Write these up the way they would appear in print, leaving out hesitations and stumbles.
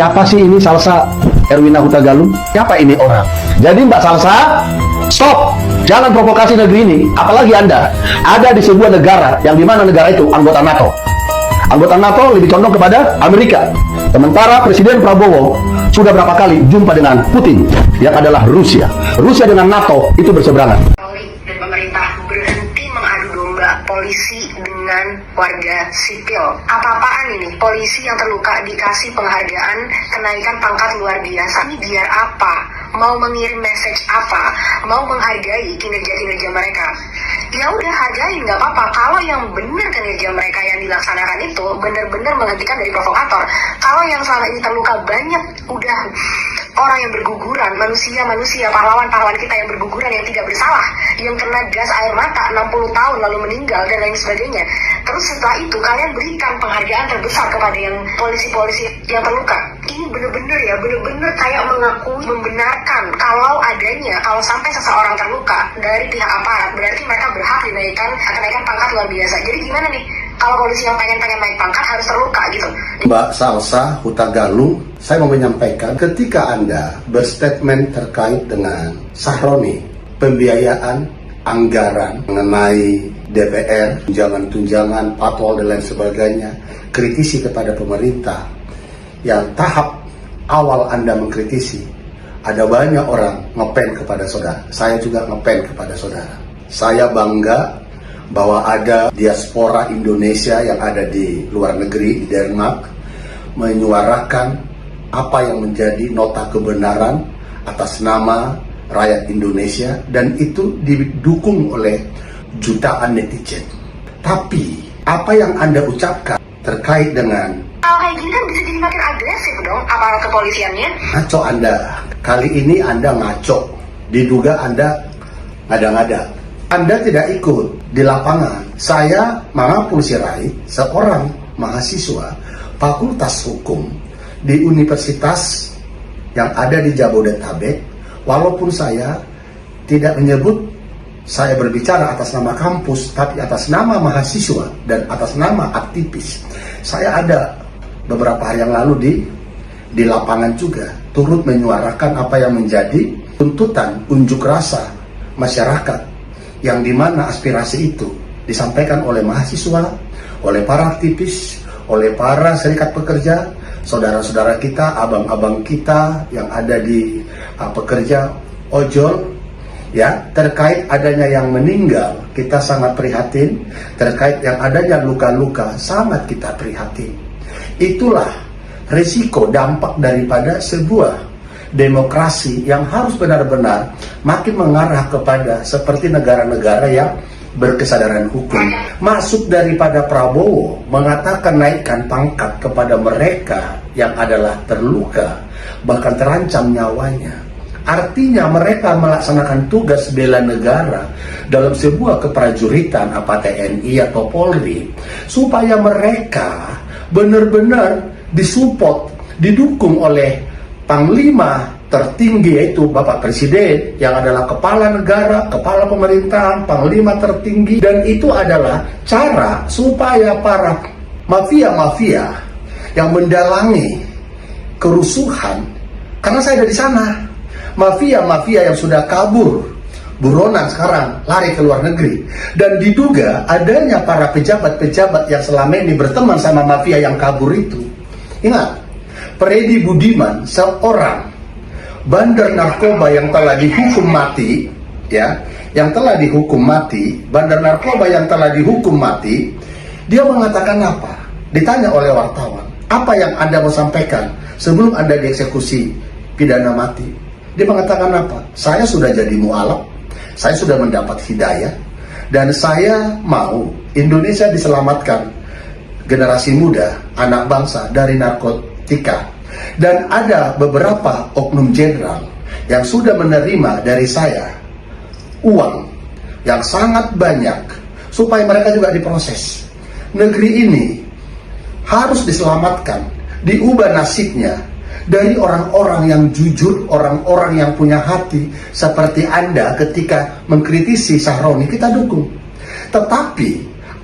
Siapa sih ini Salsa Erwina Huta Galung? Siapa ini orang? Jadi Mbak Salsa, stop! Jangan provokasi negeri ini. Apalagi Anda ada di sebuah negara yang dimana negara itu anggota NATO. Anggota NATO lebih condong kepada Amerika. Sementara Presiden Prabowo sudah berapa kali jumpa dengan Putin yang adalah Rusia. Rusia dengan NATO itu berseberangan. Polri dan pemerintah berhenti mengadu domba polisi dengan warga sipil. Apa-apaan ini? Polisi yang terluka dikasih penghargaan kenaikan pangkat luar biasa. Ini biar apa? Mau mengirim message apa? Mau menghargai kinerja-kinerja mereka? Ya udah, hargain, nggak apa-apa. Kalau yang benar kinerja mereka yang dilaksanakan itu benar-benar menghentikan dari provokator. Kalau yang selama ini terluka banyak, udah orang yang berguguran, manusia, pahlawan-pahlawan kita yang berguguran, yang tidak bersalah, yang kena gas air mata 60 tahun lalu meninggal dan lain sebagainya. Terus setelah itu kalian berikan penghargaan terbesar kepada yang polisi-polisi yang terluka. Ini benar-benar ya, benar-benar kayak mengakui, membenarkan kalau sampai seseorang terluka dari pihak aparat, berarti mereka berhak kenaikan pangkat luar biasa. Jadi gimana nih kalau polisi yang pengen naik pangkat harus terluka gitu? Mbak Salsa Huta Galung, saya mau menyampaikan ketika Anda berstatement terkait dengan Sahroni, pembiayaan anggaran mengenai DPR, tunjangan-tunjangan, patwal dan lain sebagainya, kritisi kepada pemerintah, yang tahap awal Anda mengkritisi, ada banyak orang ngepen kepada saudara. Saya juga ngepen kepada saudara. Saya bangga bahwa ada diaspora Indonesia yang ada di luar negeri, di Denmark, menyuarakan apa yang menjadi nota kebenaran atas nama rakyat Indonesia, dan itu didukung oleh jutaan netizen. Tapi apa yang Anda ucapkan terkait dengan kayak gini kan bisa jadi makin agresif dong aparat kepolisiannya. Ngaco Anda. Kali ini Anda ngaco. Diduga Anda ngada-ngada. Anda tidak ikut di lapangan. Saya, Mangapul Sirait, seorang mahasiswa Fakultas Hukum di universitas yang ada di Jabodetabek, walaupun saya tidak menyebut saya berbicara atas nama kampus, tapi atas nama mahasiswa dan atas nama aktivis. Saya ada beberapa hari yang lalu di lapangan juga, turut menyuarakan apa yang menjadi tuntutan unjuk rasa masyarakat, yang dimana aspirasi itu disampaikan oleh mahasiswa, oleh para aktivis, oleh para serikat pekerja, saudara-saudara kita, abang-abang kita yang ada di pekerja ojol, ya, terkait adanya yang meninggal, kita sangat prihatin. Terkait yang adanya luka-luka, sangat kita prihatin. Itulah risiko dampak daripada sebuah demokrasi yang harus benar-benar makin mengarah kepada seperti negara-negara yang berkesadaran hukum. Maksud daripada Prabowo mengatakan naikkan pangkat kepada mereka yang adalah terluka, bahkan terancam nyawanya. Artinya mereka melaksanakan tugas bela negara dalam sebuah keprajuritan, apa TNI atau Polri, supaya mereka benar-benar disupport, didukung oleh Panglima tertinggi, yaitu Bapak Presiden, yang adalah kepala negara, kepala pemerintahan, Panglima tertinggi. Dan itu adalah cara supaya para mafia-mafia yang mendalangi kerusuhan, karena saya ada di sana, mafia-mafia yang sudah kabur, buronan sekarang lari ke luar negeri, dan diduga adanya para pejabat-pejabat yang selama ini berteman sama mafia yang kabur itu. Ingat, Freddy Budiman, seorang bandar narkoba yang telah dihukum mati, ya, yang telah dihukum mati, bandar narkoba yang telah dihukum mati, dia mengatakan apa? Ditanya oleh wartawan, apa yang Anda mau sampaikan sebelum Anda dieksekusi pidana mati? Dia mengatakan apa? Saya sudah jadi mualaf, saya sudah mendapat hidayah, dan saya mau Indonesia diselamatkan, generasi muda, anak bangsa dari narkotika. Dan ada beberapa oknum jenderal yang sudah menerima dari saya uang yang sangat banyak supaya mereka juga diproses. Negeri ini harus diselamatkan, diubah nasibnya dari orang-orang yang jujur, orang-orang yang punya hati seperti Anda. Ketika mengkritisi Sahroni, kita dukung. Tetapi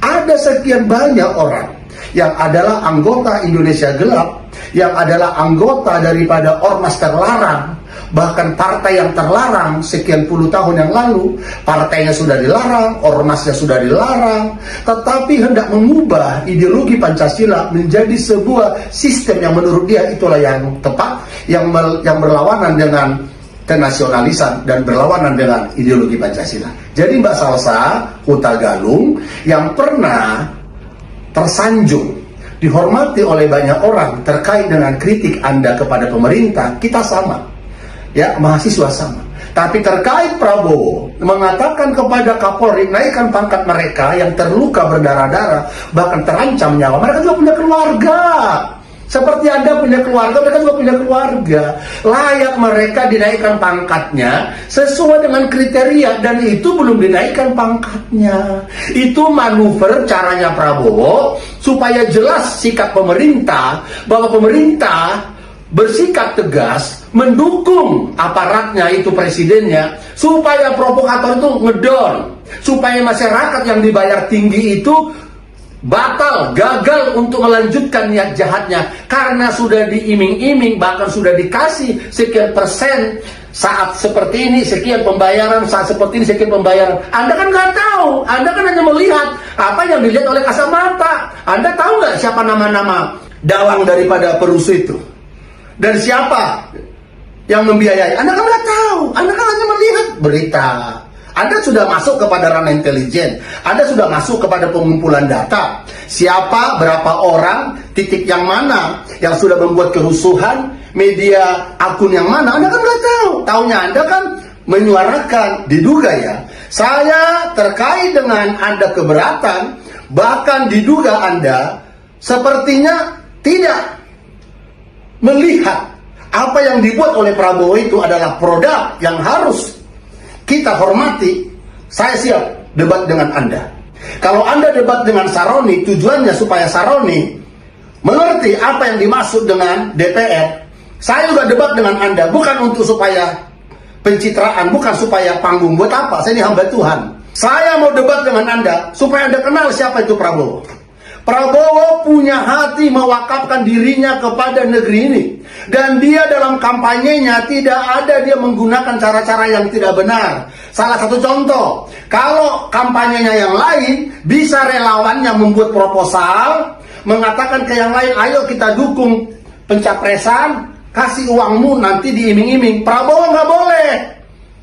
ada sekian banyak orang yang adalah anggota Indonesia Gelap yang adalah anggota daripada ormas terlarang, bahkan partai yang terlarang sekian puluh tahun yang lalu, partainya sudah dilarang, ormasnya sudah dilarang, tetapi hendak mengubah ideologi Pancasila menjadi sebuah sistem yang menurut dia itulah yang tepat, yang berlawanan dengan kenasionalisan dan berlawanan dengan ideologi Pancasila. Jadi Mbak Salsa Huta Galung yang pernah tersanjung dihormati oleh banyak orang terkait dengan kritik Anda kepada pemerintah, kita sama, ya, mahasiswa sama. Tapi terkait Prabowo mengatakan kepada Kapolri naikkan pangkat mereka yang terluka berdarah-darah, bahkan terancam nyawa, mereka juga punya keluarga. Seperti Anda punya keluarga, mereka juga punya keluarga. Layak mereka dinaikkan pangkatnya sesuai dengan kriteria, dan itu belum dinaikkan pangkatnya. Itu manuver caranya Prabowo supaya jelas sikap pemerintah, bahwa pemerintah bersikap tegas mendukung aparatnya, itu presidennya, supaya provokator itu ngedon, supaya masyarakat yang dibayar tinggi itu gagal untuk melanjutkan niat jahatnya, karena sudah diiming-iming, bahkan sudah dikasih sekian persen saat seperti ini, sekian pembayaran, saat seperti ini sekian pembayaran. Anda kan nggak tahu, Anda kan hanya melihat apa yang dilihat oleh kasat mata. Anda tahu nggak siapa nama-nama dalang daripada perusuh itu, dan siapa yang membiayai? Anda kan nggak tahu, Anda kan hanya melihat berita. Anda sudah masuk kepada ranah intelijen, Anda sudah masuk kepada pengumpulan data. Siapa, berapa orang, titik yang mana yang sudah membuat kerusuhan, media, akun yang mana, Anda kan nggak tahu. Taunya Anda kan menyuarakan, diduga ya. Saya terkait dengan Anda keberatan, bahkan diduga Anda sepertinya tidak melihat apa yang dibuat oleh Prabowo itu adalah produk yang harus kita hormati. Saya siap debat dengan Anda. Kalau Anda debat dengan Saroni, tujuannya supaya Saroni mengerti apa yang dimaksud dengan DPR. Saya juga debat dengan Anda, bukan untuk supaya pencitraan, bukan supaya panggung. Buat apa? Saya ini hamba Tuhan. Saya mau debat dengan Anda supaya Anda kenal siapa itu Prabowo. Prabowo punya hati mewakafkan dirinya kepada negeri ini. Dan dia dalam kampanyenya tidak ada dia menggunakan cara-cara yang tidak benar. Salah satu contoh, kalau kampanyenya yang lain, bisa relawannya membuat proposal, mengatakan ke yang lain, ayo kita dukung pencapresan, kasih uangmu nanti diiming-iming. Prabowo nggak boleh.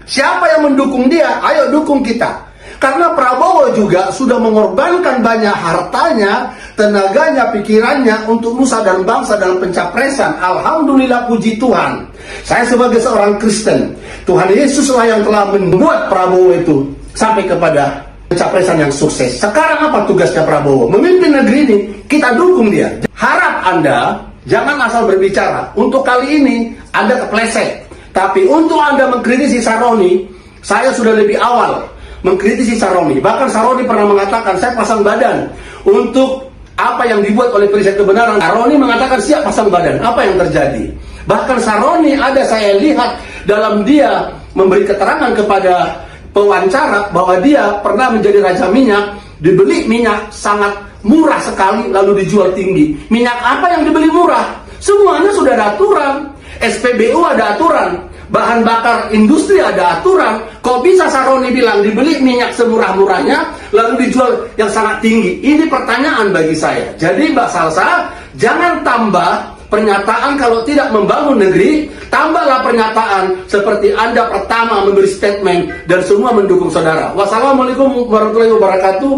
Siapa yang mendukung dia, ayo dukung kita. Karena Prabowo juga sudah mengorbankan banyak hartanya, tenaganya, pikirannya untuk nusa dan bangsa dalam pencapresan. Alhamdulillah, puji Tuhan. Saya sebagai seorang Kristen, Tuhan Yesuslah yang telah membuat Prabowo itu sampai kepada pencapresan yang sukses. Sekarang apa tugasnya Prabowo? Memimpin negeri ini, kita dukung dia. Harap Anda jangan asal berbicara. Untuk kali ini Anda kepleset. Tapi untuk Anda mengkritisi Saroni, saya sudah lebih awal mengkritisi Saroni. Bahkan Saroni pernah mengatakan, saya pasang badan untuk apa yang dibuat oleh Periset Kebenaran. Saroni mengatakan siap pasang badan. Apa yang terjadi? Bahkan Saroni ada saya lihat dalam dia memberi keterangan kepada pewawancara bahwa dia pernah menjadi raja minyak, dibeli minyak sangat murah sekali lalu dijual tinggi. Minyak apa yang dibeli murah? Semuanya sudah ada aturan. SPBU ada aturan, bahan bakar industri ada aturan. Kok bisa Saroni bilang dibeli minyak semurah-murahnya lalu dijual yang sangat tinggi? Ini pertanyaan bagi saya. Jadi Mbak Salsa, jangan tambah pernyataan kalau tidak membangun negeri. Tambahlah pernyataan seperti Anda pertama memberi statement dan semua mendukung saudara. Wassalamualaikum warahmatullahi wabarakatuh.